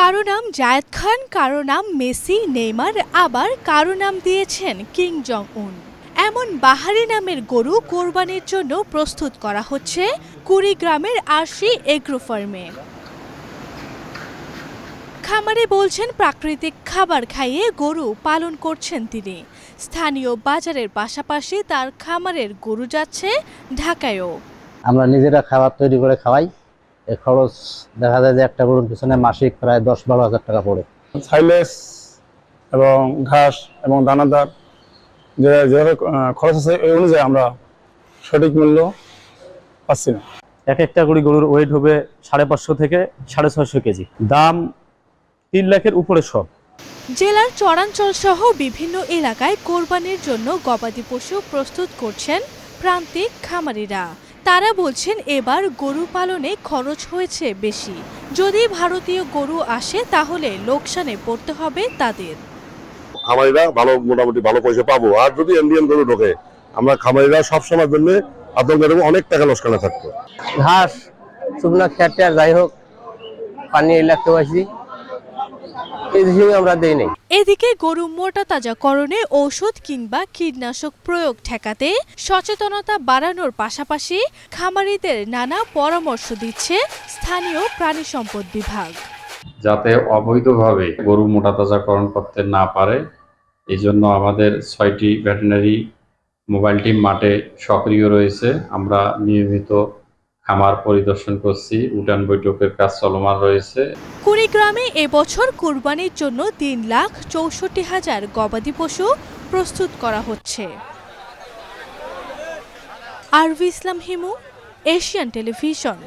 কারো নাম জায়েদ খান, কারো নাম মেসি, নেইমার, আবার কারো নাম দিয়েছেন কিং জং উন। এমন বাহারি নামের গরু কোরবানির জন্য প্রস্তুত করা হচ্ছে কুড়িগ্রামের আরশি এগ্রো ফার্মে। খামারে বলছেন প্রাকৃতিক খাবার খাইয়ে গরু পালন করছেন তিনি। স্থানীয় বাজারের পাশাপাশি তার খামারের গরু যাচ্ছে ঢাকায়ও। আমরা নিজেরা খাবার তৈরি করে খাওয়াই। এর খরচ দেখা যায় যে একটা গরুর পিছনে মাসিক প্রায় 10-12 হাজার টাকা পড়ে। সাইলেজ এবং ঘাস এবং দানাদার যেভাবে খরচ আছে এই অনুযায়ী আমরা সঠিক মূল্য পাচ্ছি না। এক একটা গরুর ওয়েট হবে 550 থেকে 650 কেজি, দাম 3 লাখের উপরে সব। জেলার চরাঞ্চল সহ বিভিন্ন এলাকায় কোরবানির জন্য গবাদি পশু প্রস্তুত করছেন প্রান্তিক খামারিরা। তারা বলছেন এবার গরু পালনে খরচ হয়েছে বেশি। যদি ভারতীয় গরু আসে তাহলে লোকসানে পড়তে হবে তাদের। খামারিরা মোটামুটি ভালো পয়সা পাবো, আর যদি ইন্ডিয়ান গরু ঢোকে আমরা খামারিরা সবসময়ের জন্য আতঙ্কের অনেক টাকা লোকসানে থাকতো। ঘাস শুকনো খেতে আর যাই হোক পানি লাগতে পারছি, এই হিসেবে আমরা দেই নাই। এদিকে গরু মোটা তাজাকরণে ঔষধ কিংবা কীটনাশক প্রয়োগ ঠেকাতে সচেতনতা বাড়ানোর পাশাপাশি খামারিদের নানা পরামর্শ দিচ্ছে স্থানীয় প্রাণী সম্পদ বিভাগ, যাতে অবৈধভাবে গরু মোটা তাজাকরণ করতে না পারে। এই জন্য আমাদের 6টি ভেটেরিনারি মোবাইল টিম মাঠে সক্রিয় রয়েছে। আমরা নিয়মিত খামার পরিদর্শন করছি, উঠান বৈঠকের কাজ চলমান রয়েছে। কুড়িগ্রামে এবছর কুরবানির জন্য 3,64,000 গবাদি পশু প্রস্তুত করা হচ্ছে। আরভি ইসলাম হিমু, এশিয়ান টেলিভিশন।